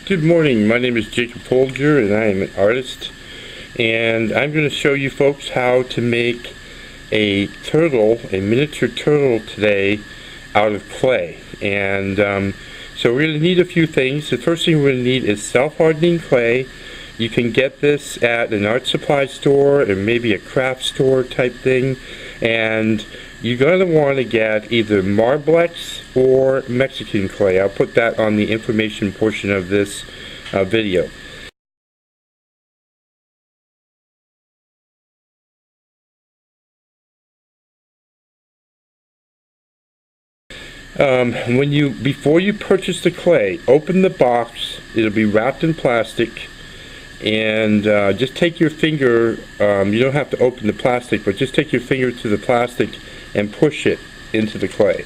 Good morning, my name is Jacob Folger and I am an artist, and I'm going to show you folks how to make a turtle, a miniature turtle today out of clay. And so we're going to need a few things. The first thing we're going to need is self-hardening clay. You can get this at an art supply store or maybe a craft store type thing, and you're going to want to get either Marblex or Mexican clay. I'll put that on the information portion of this video. Before you purchase the clay, open the box. It'll be wrapped in plastic, and just take your finger. You don't have to open the plastic, but just take your finger to the plastic and push it into the clay.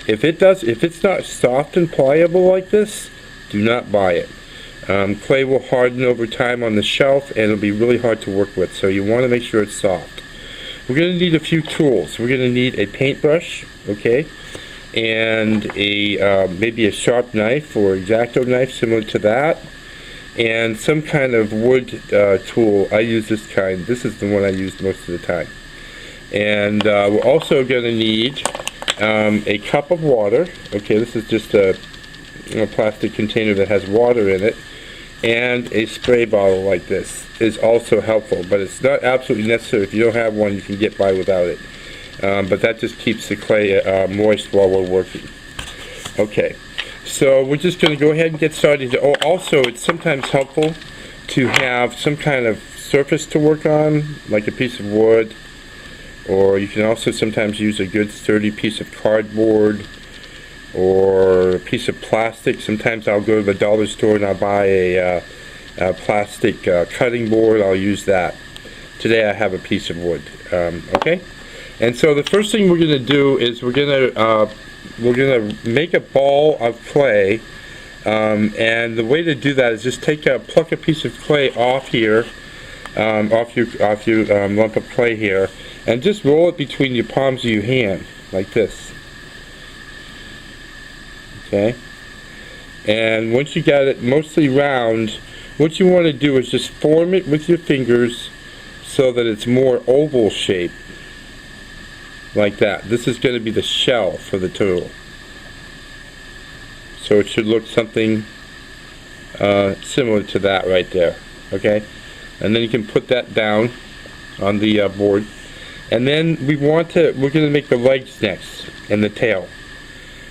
If it's not soft and pliable like this, do not buy it. Clay will harden over time on the shelf and it'll be really hard to work with, so you want to make sure it's soft. We're going to need a few tools. We're going to need a paintbrush, okay, and maybe a sharp knife or X-Acto knife similar to that, and some kind of wood tool. I use this kind. This is the one I use most of the time. And we're also going to need a cup of water. Okay, this is just a plastic container that has water in it, and a spray bottle like this is also helpful, but it's not absolutely necessary. If you don't have one, you can get by without it, but that just keeps the clay moist while we're working. Okay, so we're just going to go ahead and get started. Also, it's sometimes helpful to have some kind of surface to work on, like a piece of wood, or you can also sometimes use a good sturdy piece of cardboard or a piece of plastic. Sometimes I'll go to the dollar store and I'll buy a plastic cutting board. I'll use that. Today I have a piece of wood. Okay, and so the first thing we're going to do is we're going to make a ball of clay, and the way to do that is just pluck a piece of clay off here, off your lump of clay here, and just roll it between your palms of your hand like this. Okay, and once you got it mostly round, what you want to do is just form it with your fingers so that it's more oval shape, like that. This is going to be the shell for the turtle, so it should look something similar to that right there. Okay, and then you can put that down on the board, and then we're going to make the legs next and the tail.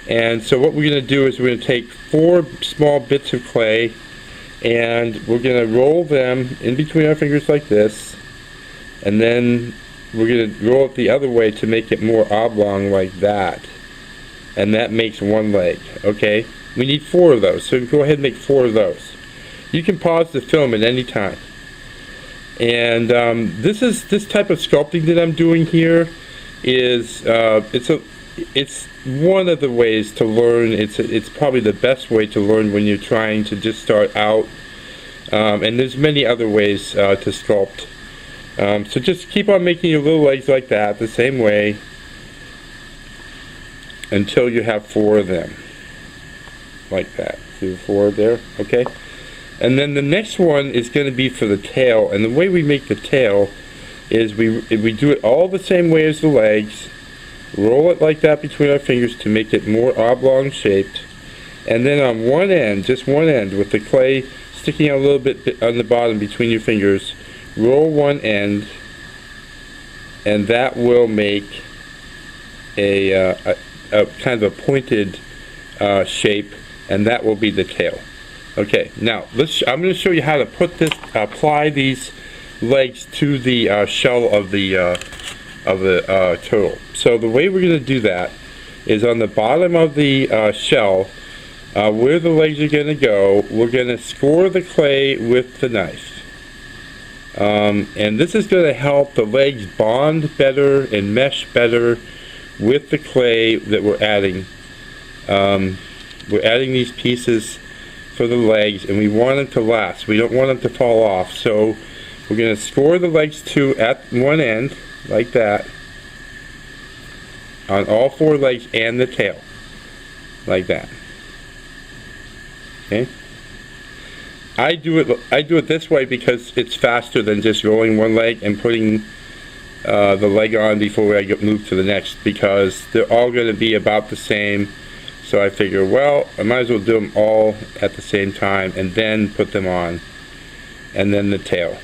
And so what we're going to do is we're going to take 4 small bits of clay, and we're going to roll them in between our fingers like this, and then we're going to roll it the other way to make it more oblong like that, and that makes one leg. Okay, we need 4 of those, so go ahead and make 4 of those. You can pause the film at any time. And this type of sculpting that I'm doing here is it's one of the ways to learn. It's probably the best way to learn when you're trying to just start out, and there's many other ways to sculpt. So just keep on making your little legs like that, the same way, until you have 4 of them, like that. See the 4 there? Okay. And then the next one is going to be for the tail, and the way we make the tail is we do it all the same way as the legs. Roll it like that between our fingers to make it more oblong shaped, and then on one end, just one end, with the clay sticking out a little bit on the bottom between your fingers, roll one end, and that will make a kind of a pointed shape, and that will be the tail. Okay, now I'm going to show you how to apply these legs to the shell of the turtle. So the way we're going to do that is on the bottom of the shell, where the legs are going to go, we're going to score the clay with the knife. And this is going to help the legs bond better and mesh better with the clay that we're adding. We're adding these pieces for the legs, and we want them to last. We don't want them to fall off. So we're going to score the legs at one end, like that, on all 4 legs and the tail, like that. Okay. I do it this way because it's faster than just rolling one leg and putting the leg on before I move to the next, because they're all going to be about the same. So I figure, well, I might as well do them all at the same time and then put them on, and then the tail.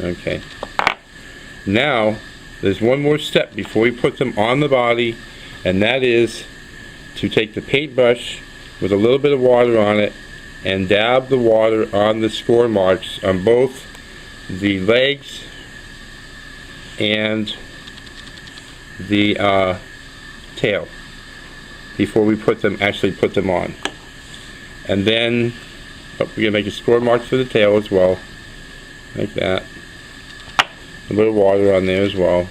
Okay. Now there's one more step before we put them on the body, and that is to take the paintbrush with a little bit of water on it and dab the water on the score marks on both the legs and the tail before we actually put them on. And then we're going to make a score mark for the tail as well, like that. A little water on there as well.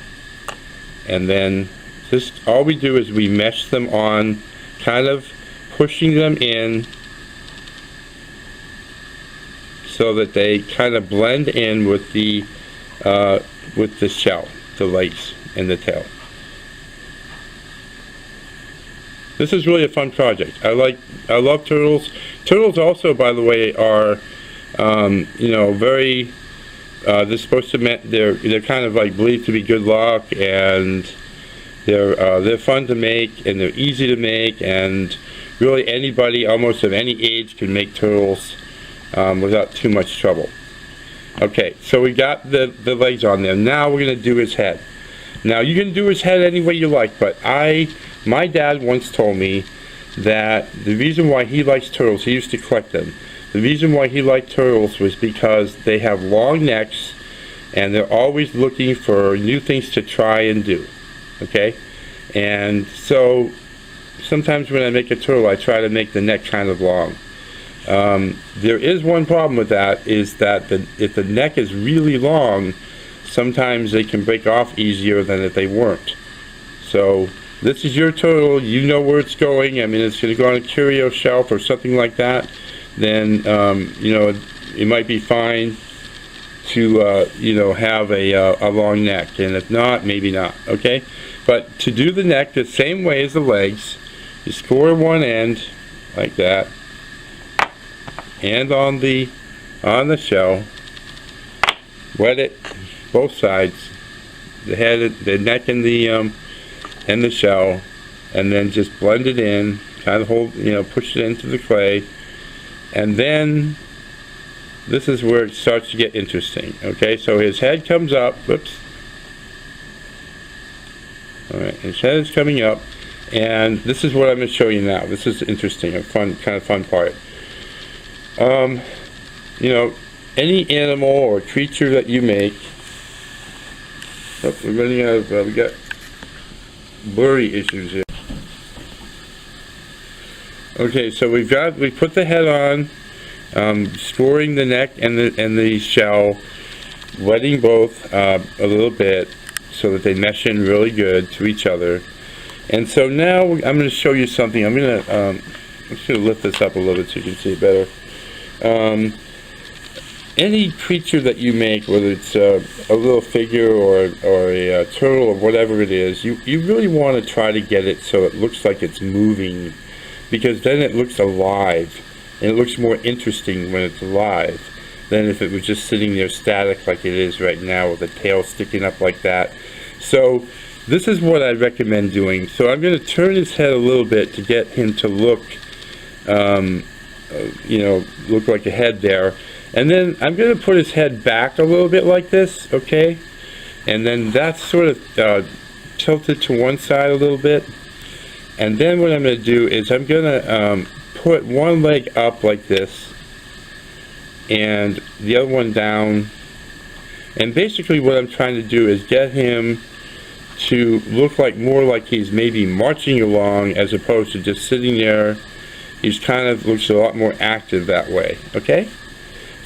And then just all we do is we mesh them on, kind of pushing them in so that they kind of blend in with the shell, the legs and the tail. This is really a fun project. I love turtles. Turtles also, by the way, are very they're supposed to they're kind of like believed to be good luck, and they're fun to make, and they're easy to make, and really anybody almost of any age can make turtles without too much trouble. Okay, so we got the legs on there. Now we're going to do his head. Now you can do his head any way you like, but my dad once told me that the reason why he likes turtles, he used to collect them, the reason why he liked turtles was because they have long necks and they're always looking for new things to try and do. Okay? And so sometimes when I make a turtle, I try to make the neck kind of long. There is one problem with that, is that if the neck is really long, sometimes they can break off easier than if they weren't. So this is your turtle, you know where it's going. I mean, it's going to go on a curio shelf or something like that, then it might be fine to have a long neck, and if not, maybe not. Okay, but to do the neck the same way as the legs, you score one end like that, and on the shell, wet it both sides, the head, the neck, and the shell, and then just blend it in, kind of push it into the clay, and then this is where it starts to get interesting. Okay, so his head comes up, whoops, alright, his head is coming up, and this is what I'm going to show you now. This is interesting, kind of fun part. Any animal or creature that you make, we're running out of, we got blurry issues here. Okay, so we put the head on, scoring the neck and the shell, wetting both a little bit so that they mesh in really good to each other. And so now I'm going to show you something. I'm just going to lift this up a little bit so you can see it better. Any creature that you make, whether it's a little figure or a turtle or whatever it is, you really want to try to get it so it looks like it's moving, because then it looks alive, and it looks more interesting when it's alive than if it was just sitting there static like it is right now with the tail sticking up like that. So this is what I recommend doing. So I'm going to turn his head a little bit to get him to look look like a head there. And then I'm going to put his head back a little bit like this, okay? And then that's sort of tilted to one side a little bit. And then what I'm going to do is I'm going to put one leg up like this and the other one down. And basically what I'm trying to do is get him to look more like he's maybe marching along as opposed to just sitting there. He's kind of looks a lot more active that way, okay?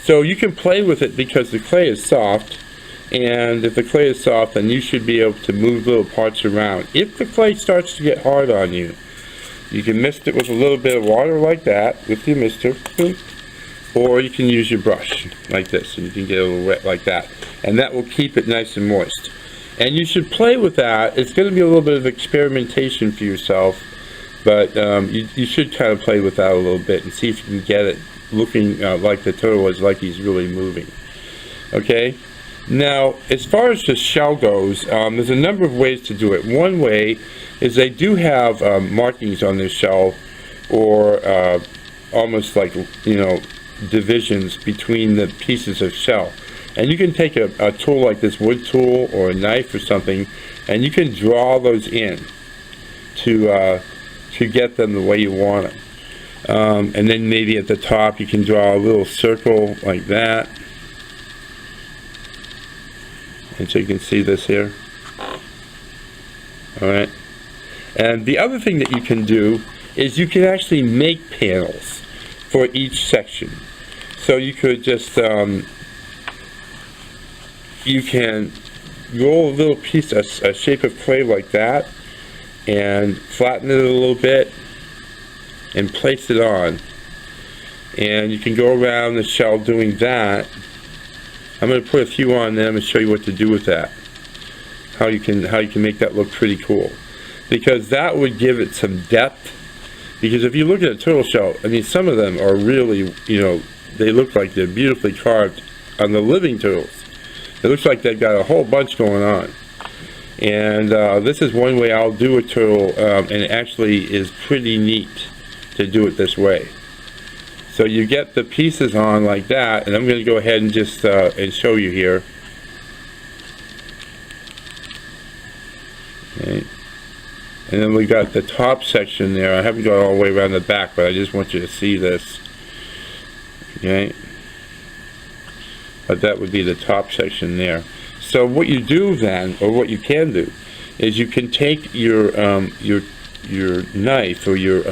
So you can play with it because the clay is soft, and if the clay is soft, then you should be able to move little parts around. If the clay starts to get hard on you, you can mist it with a little bit of water like that with your mister, or you can use your brush like this, and you can get a little wet like that, and that will keep it nice and moist. And you should play with that. It's going to be a little bit of experimentation for yourself, But you should kind of play with that a little bit and see if you can get it looking like the turtle is, like he's really moving. Okay? Now, as far as the shell goes, there's a number of ways to do it. One way is they do have markings on their shell, or almost like, divisions between the pieces of shell. And you can take a tool like this wood tool or a knife or something, and you can draw those in to get them the way you want them. And then maybe at the top you can draw a little circle like that. And so you can see this here. Alright. And the other thing that you can do is you can actually make panels for each section. So you could just, you can roll a little piece, a shape of clay like that, and flatten it a little bit, and place it on. And you can go around the shell doing that. I'm going to put a few on, then I'm going to show you what to do with that. How you can make that look pretty cool. Because that would give it some depth. Because if you look at a turtle shell, I mean, some of them are really, they look like they're beautifully carved on the living turtles. It looks like they've got a whole bunch going on. And this is one way I'll do a turtle, and it actually is pretty neat to do it this way. So you get the pieces on like that, and I'm going to go ahead and just and show you here. Okay. And then we got the top section there. I haven't gone all the way around the back, but I just want you to see this. Okay. But that would be the top section there. So what you do then, or what you can do, is you can take your knife or your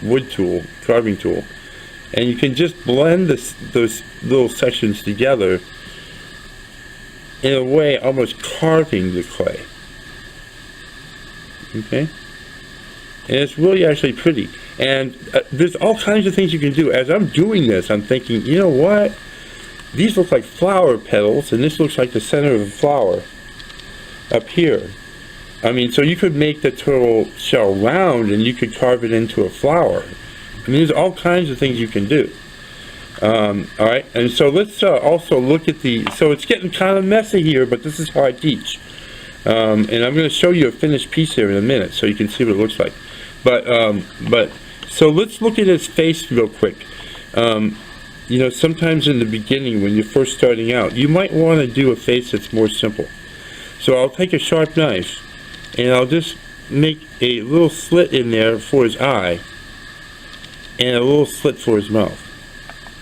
wood tool, carving tool, and you can just blend those little sections together in a way almost carving the clay. Okay? And it's really actually pretty. And there's all kinds of things you can do. As I'm doing this, I'm thinking, you know what? These look like flower petals, and this looks like the center of a flower up here. I mean, so you could make the turtle shell round, and you could carve it into a flower. I mean, there's all kinds of things you can do. Alright, and so let's also look at so it's getting kind of messy here, but this is how I teach. And I'm going to show you a finished piece here in a minute, so you can see what it looks like. But so let's look at his face real quick. Sometimes in the beginning, when you're first starting out, you might want to do a face that's more simple. So I'll take a sharp knife, and I'll just make a little slit in there for his eye, and a little slit for his mouth,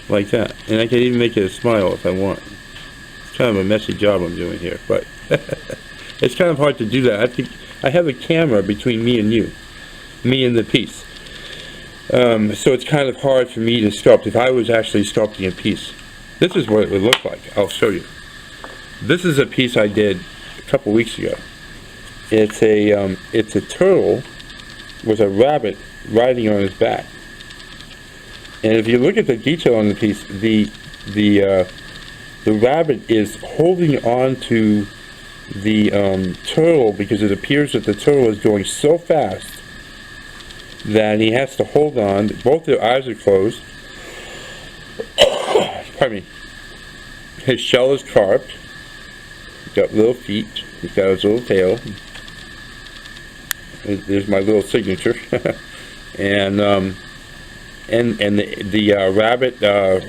like that. And I can even make it a smile if I want. It's kind of a messy job I'm doing here, but it's kind of hard to do that. I have a camera between me and you, me and the piece. So it's kind of hard for me to sculpt. If I was actually sculpting a piece, this is what it would look like. I'll show you. This is a piece I did a couple weeks ago. It's a turtle with a rabbit riding on his back. And if you look at the detail on the piece, the rabbit is holding on to the turtle, because it appears that the turtle is going so fast that he has to hold on. Both their eyes are closed. Pardon me. His shell is carved. He's got little feet. He's got his little tail. There's my little signature. And the rabbit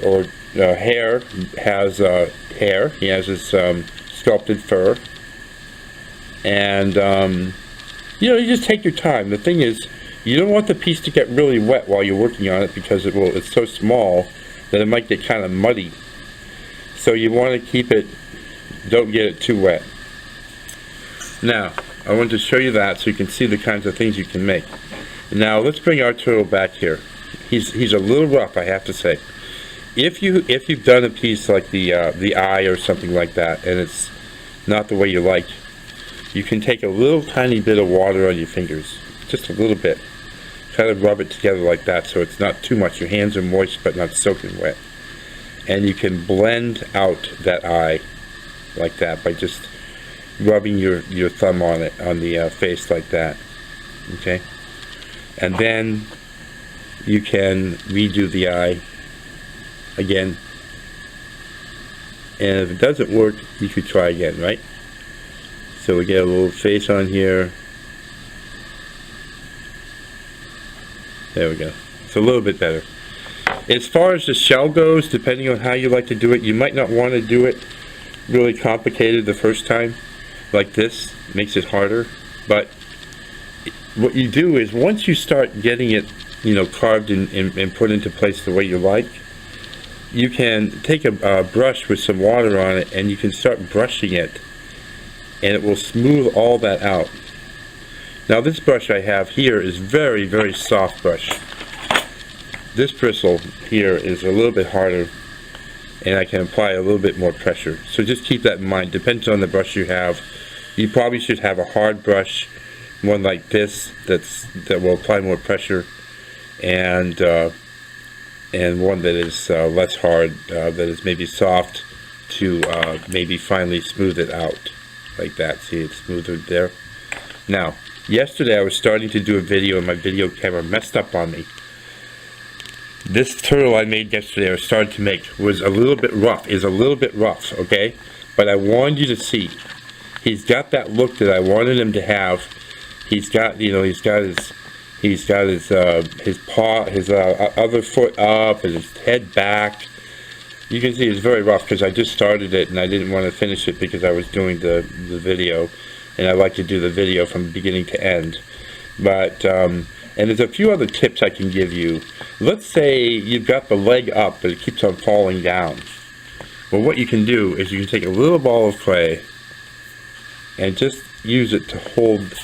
or hare has hair. He has his sculpted fur. And you just take your time. The thing is, you don't want the piece to get really wet while you're working on it, because it's so small that it might get kind of muddy. So you want to keep it, don't get it too wet. Now, I want to show you that so you can see the kinds of things you can make. Now, let's bring our turtle back here. He's a little rough, I have to say. If you've done a piece like the eye or something like that, and it's not the way you like, you can take a little tiny bit of water on your fingers, just a little bit. Kind of rub it together like that so it's not too much. Your hands are moist but not soaking wet. And you can blend out that eye like that by just rubbing your thumb on it, on the face like that. Okay? and then you can redo the eye again. And if it doesn't work, you could try again, right? So we get a little face on here. There we go. It's a little bit better. As far as the shell goes, depending on how you like to do it, you might not want to do it really complicated the first time, like this. It makes it harder. But what you do is, once you start getting it, you know, carved and put into place the way you like, you can take a brush with some water on it, and you can start brushing it, and it will smooth all that out. Now this brush I have here is very, very soft brush. This bristle here is a little bit harder, and I can apply a little bit more pressure. So just keep that in mind. Depends on the brush you have. You probably should have a hard brush, one like this, that will apply more pressure, and one that is less hard, that is maybe soft, to maybe finally smooth it out like that. See, it's smoother there. Now, yesterday I was starting to do a video and my video camera messed up on me. This turtle I made yesterday, or started to make, was a little bit rough, okay? But I wanted you to see, he's got that look that I wanted him to have. He's got, you know, he's got his paw, his other foot up, and his head back. You can see it's very rough because I just started it and I didn't want to finish it because I was doing the video, and I like to do the video from beginning to end. But and there's a few other tips I can give you. Let's say you've got the leg up but it keeps on falling down. Well, what you can do is you can take a little ball of clay and just use it to hold,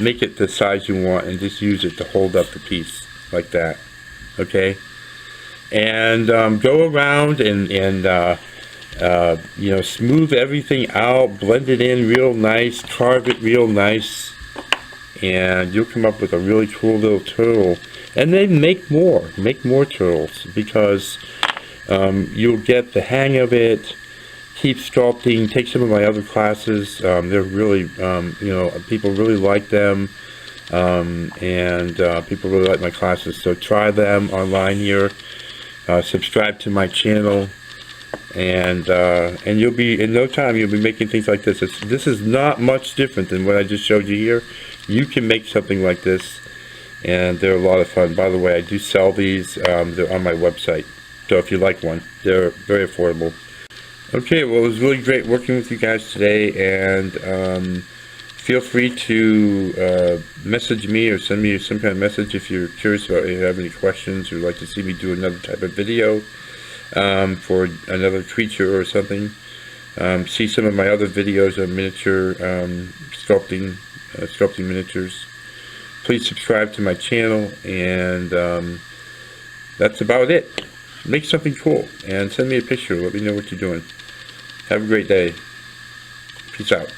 make it the size you want, and just use it to hold up the piece like that, okay? And go around and you know, smooth everything out, blend it in real nice, carve it real nice, and you'll come up with a really cool little turtle. And then make more turtles, because you'll get the hang of it. Keep sculpting. Take some of my other classes. They're really, you know, people really like them, and people really like my classes. So try them online here. Subscribe to my channel, and you'll be, in no time, you'll be making things like this. This is not much different than what I just showed you here. You can make something like this, and they're a lot of fun. By the way, I do sell these. They're on my website, so if you like one, they're very affordable. Okay, well, it was really great working with you guys today, and feel free to message me or send me some kind of message if you're curious about, if you have any questions or would like to see me do another type of video for another creature or something. See some of my other videos on miniature sculpting miniatures. Please subscribe to my channel, and that's about it. Make something cool and send me a picture. Let me know what you're doing. Have a great day. Peace out.